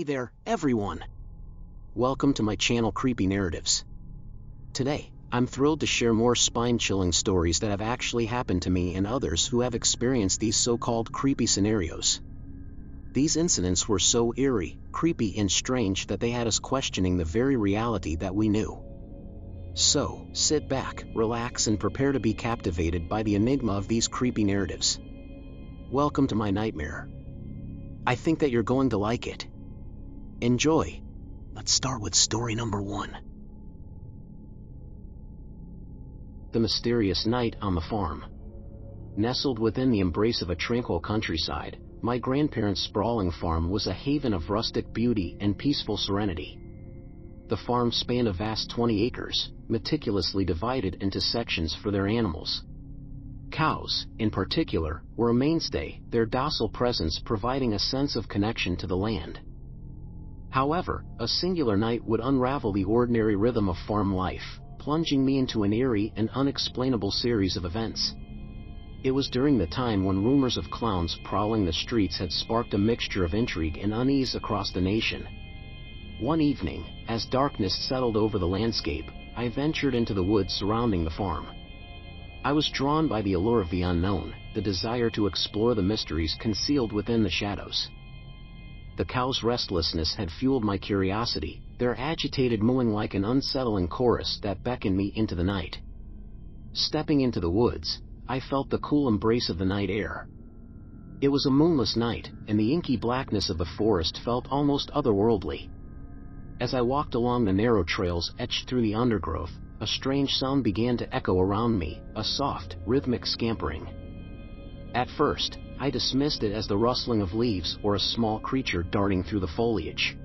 there, everyone! Welcome to my channel Creepy Narratives. Today, I'm thrilled to share more spine-chilling stories that have actually happened to me and others who have experienced these so-called creepy scenarios. These incidents were so eerie, creepy and strange that they had us questioning the very reality that we knew. So, sit back, relax and prepare to be captivated by the enigma of these creepy narratives. Welcome to my nightmare. I think that you're going to like it. Enjoy. Let's start with story number 1. The mysterious night on the farm. Nestled within the embrace of a tranquil countryside, my grandparents' sprawling farm was a haven of rustic beauty and peaceful serenity. The farm spanned a vast 20 acres, meticulously divided into sections for their animals. Cows, in particular, were a mainstay, their docile presence providing a sense of connection to the land. However, a singular night would unravel the ordinary rhythm of farm life, plunging me into an eerie and unexplainable series of events. It was during the time when rumors of clowns prowling the streets had sparked a mixture of intrigue and unease across the nation. One evening, as darkness settled over the landscape, I ventured into the woods surrounding the farm. I was drawn by the allure of the unknown, the desire to explore the mysteries concealed within the shadows. The cows' restlessness had fueled my curiosity, their agitated mooing like an unsettling chorus that beckoned me into the night. Stepping into the woods, I felt the cool embrace of the night air. It was a moonless night, and the inky blackness of the forest felt almost otherworldly. As I walked along the narrow trails etched through the undergrowth, a strange sound began to echo around me, a soft, rhythmic scampering. At first, I dismissed it as the rustling of leaves or a small creature darting through the foliage.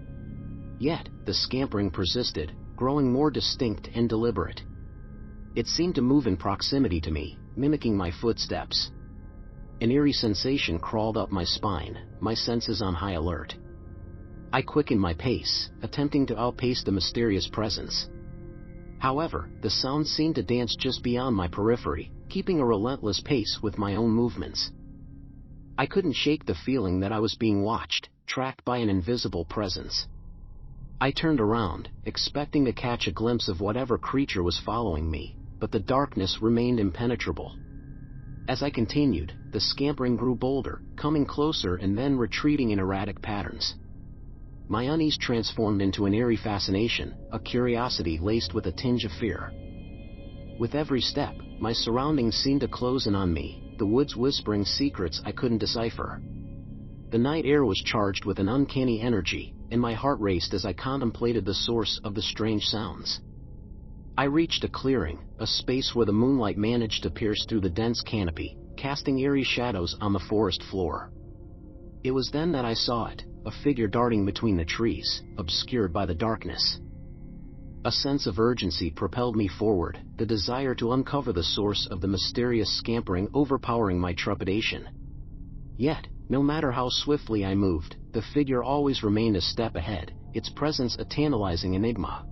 Yet, the scampering persisted, growing more distinct and deliberate. It seemed to move in proximity to me, mimicking my footsteps. An eerie sensation crawled up my spine, my senses on high alert. I quickened my pace, attempting to outpace the mysterious presence. However, the sound seemed to dance just beyond my periphery, keeping a relentless pace with my own movements. I couldn't shake the feeling that I was being watched, tracked by an invisible presence. I turned around, expecting to catch a glimpse of whatever creature was following me, but the darkness remained impenetrable. As I continued, the scampering grew bolder, coming closer and then retreating in erratic patterns. My unease transformed into an eerie fascination, a curiosity laced with a tinge of fear. With every step, my surroundings seemed to close in on me, the woods whispering secrets I couldn't decipher. The night air was charged with an uncanny energy, and my heart raced as I contemplated the source of the strange sounds. I reached a clearing, a space where the moonlight managed to pierce through the dense canopy, casting eerie shadows on the forest floor. It was then that I saw it, a figure darting between the trees, obscured by the darkness. A sense of urgency propelled me forward, the desire to uncover the source of the mysterious scampering overpowering my trepidation. Yet, no matter how swiftly I moved, the figure always remained a step ahead, its presence a tantalizing enigma.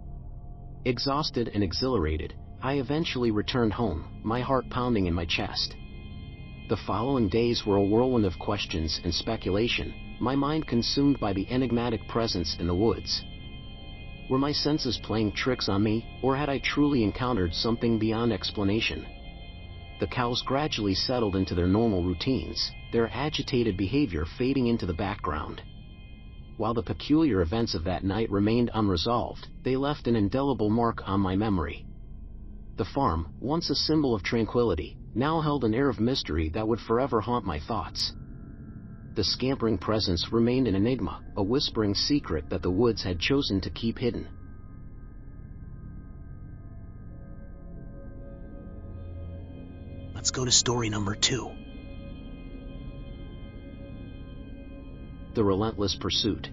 Exhausted and exhilarated, I eventually returned home, my heart pounding in my chest. The following days were a whirlwind of questions and speculation, my mind consumed by the enigmatic presence in the woods. Were my senses playing tricks on me, or had I truly encountered something beyond explanation? The cows gradually settled into their normal routines, their agitated behavior fading into the background. While the peculiar events of that night remained unresolved, they left an indelible mark on my memory. The farm, once a symbol of tranquility, now held an air of mystery that would forever haunt my thoughts. The scampering presence remained an enigma, a whispering secret that the woods had chosen to keep hidden. Let's go to story number 2. The relentless pursuit.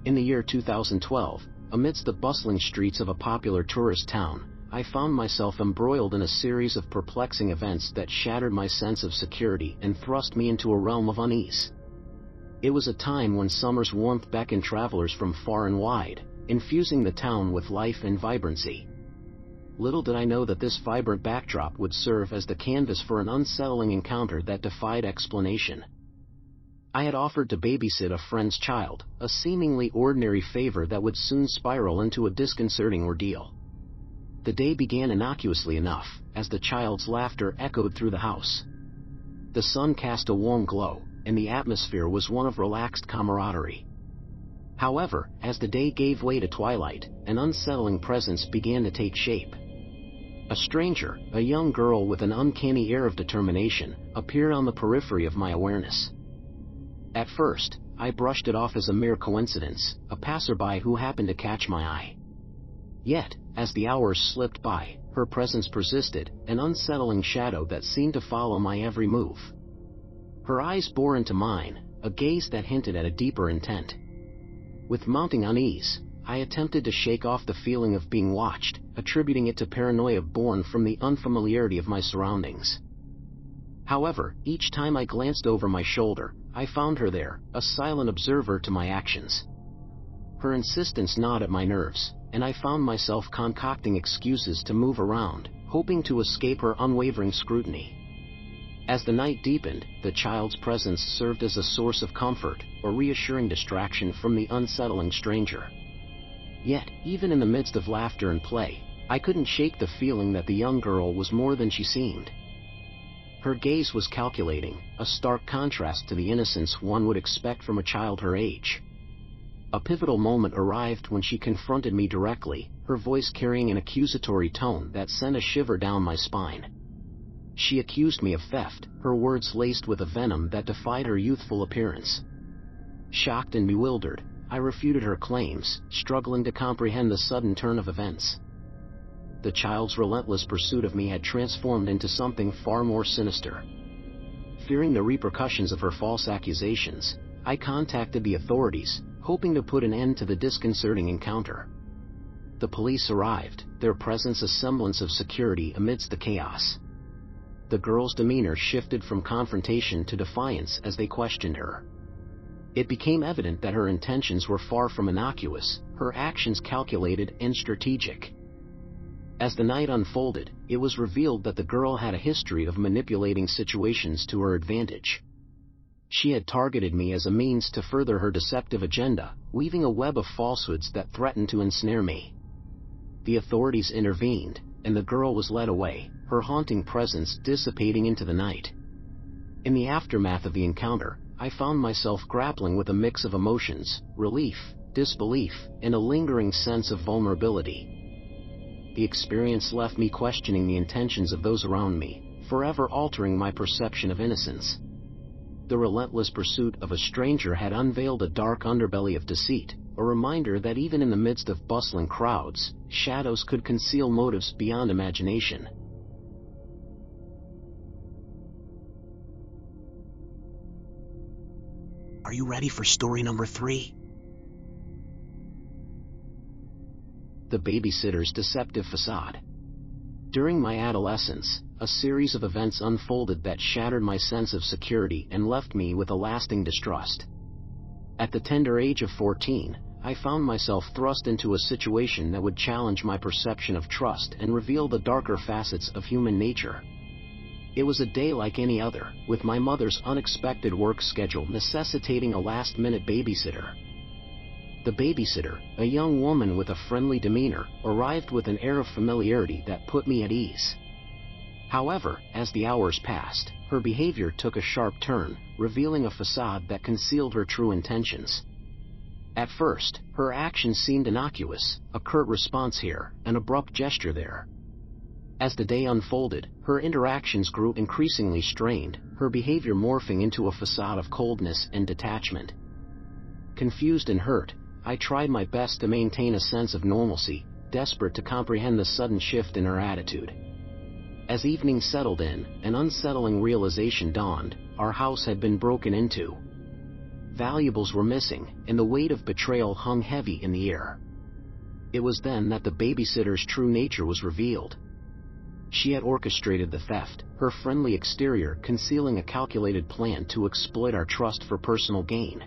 In the year 2012, amidst the bustling streets of a popular tourist town, I found myself embroiled in a series of perplexing events that shattered my sense of security and thrust me into a realm of unease. It was a time when summer's warmth beckoned travelers from far and wide, infusing the town with life and vibrancy. Little did I know that this vibrant backdrop would serve as the canvas for an unsettling encounter that defied explanation. I had offered to babysit a friend's child, a seemingly ordinary favor that would soon spiral into a disconcerting ordeal. The day began innocuously enough, as the child's laughter echoed through the house. The sun cast a warm glow, and the atmosphere was one of relaxed camaraderie. However, as the day gave way to twilight, an unsettling presence began to take shape. A stranger, a young girl with an uncanny air of determination, appeared on the periphery of my awareness. At first, I brushed it off as a mere coincidence, a passerby who happened to catch my eye. Yet, as the hours slipped by, her presence persisted, an unsettling shadow that seemed to follow my every move. Her eyes bore into mine, a gaze that hinted at a deeper intent. With mounting unease, I attempted to shake off the feeling of being watched, attributing it to paranoia born from the unfamiliarity of my surroundings. However, each time I glanced over my shoulder, I found her there, a silent observer to my actions. Her insistence gnawed at my nerves, and I found myself concocting excuses to move around, hoping to escape her unwavering scrutiny. As the night deepened, the child's presence served as a source of comfort, or reassuring distraction from the unsettling stranger. Yet, even in the midst of laughter and play, I couldn't shake the feeling that the young girl was more than she seemed. Her gaze was calculating, a stark contrast to the innocence one would expect from a child her age. A pivotal moment arrived when she confronted me directly, her voice carrying an accusatory tone that sent a shiver down my spine. She accused me of theft, her words laced with a venom that defied her youthful appearance. Shocked and bewildered, I refuted her claims, struggling to comprehend the sudden turn of events. The child's relentless pursuit of me had transformed into something far more sinister. Fearing the repercussions of her false accusations, I contacted the authorities, hoping to put an end to the disconcerting encounter. The police arrived, their presence a semblance of security amidst the chaos. The girl's demeanor shifted from confrontation to defiance as they questioned her. It became evident that her intentions were far from innocuous, her actions calculated and strategic. As the night unfolded, it was revealed that the girl had a history of manipulating situations to her advantage. She had targeted me as a means to further her deceptive agenda, weaving a web of falsehoods that threatened to ensnare me. The authorities intervened, and the girl was led away, her haunting presence dissipating into the night. In the aftermath of the encounter, I found myself grappling with a mix of emotions, relief, disbelief, and a lingering sense of vulnerability. The experience left me questioning the intentions of those around me, forever altering my perception of innocence. The relentless pursuit of a stranger had unveiled a dark underbelly of deceit, a reminder that even in the midst of bustling crowds, shadows could conceal motives beyond imagination. Are you ready for story number 3? The babysitter's deceptive facade. During my adolescence, a series of events unfolded that shattered my sense of security and left me with a lasting distrust. At the tender age of 14, I found myself thrust into a situation that would challenge my perception of trust and reveal the darker facets of human nature. It was a day like any other, with my mother's unexpected work schedule necessitating a last-minute babysitter. The babysitter, a young woman with a friendly demeanor, arrived with an air of familiarity that put me at ease. However, as the hours passed, her behavior took a sharp turn, revealing a facade that concealed her true intentions. At first, her actions seemed innocuous, a curt response here, an abrupt gesture there. As the day unfolded, her interactions grew increasingly strained, her behavior morphing into a facade of coldness and detachment. Confused and hurt, I tried my best to maintain a sense of normalcy, desperate to comprehend the sudden shift in her attitude. As evening settled in, an unsettling realization dawned: our house had been broken into. Valuables were missing, and the weight of betrayal hung heavy in the air. It was then that the babysitter's true nature was revealed. She had orchestrated the theft, her friendly exterior concealing a calculated plan to exploit our trust for personal gain.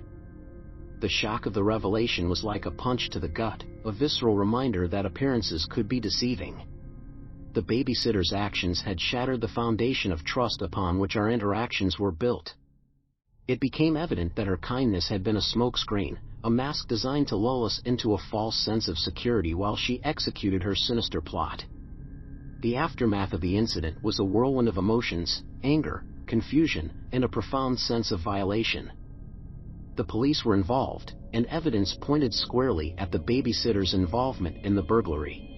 The shock of the revelation was like a punch to the gut, a visceral reminder that appearances could be deceiving. The babysitter's actions had shattered the foundation of trust upon which our interactions were built. It became evident that her kindness had been a smokescreen, a mask designed to lull us into a false sense of security while she executed her sinister plot. The aftermath of the incident was a whirlwind of emotions: anger, confusion, and a profound sense of violation. The police were involved, and evidence pointed squarely at the babysitter's involvement in the burglary.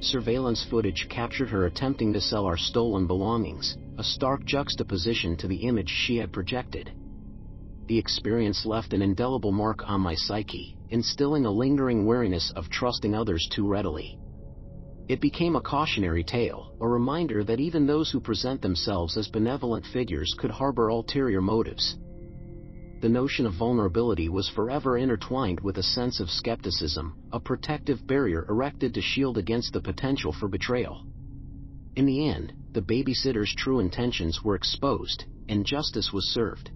Surveillance footage captured her attempting to sell our stolen belongings, a stark juxtaposition to the image she had projected. The experience left an indelible mark on my psyche, instilling a lingering wariness of trusting others too readily. It became a cautionary tale, a reminder that even those who present themselves as benevolent figures could harbor ulterior motives. The notion of vulnerability was forever intertwined with a sense of skepticism, a protective barrier erected to shield against the potential for betrayal. In the end, the babysitter's true intentions were exposed, and justice was served.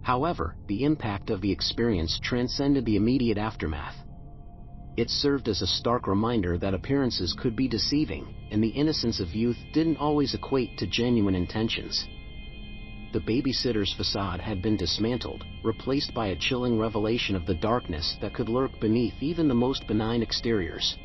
However, the impact of the experience transcended the immediate aftermath. It served as a stark reminder that appearances could be deceiving, and the innocence of youth didn't always equate to genuine intentions. The babysitter's facade had been dismantled, replaced by a chilling revelation of the darkness that could lurk beneath even the most benign exteriors.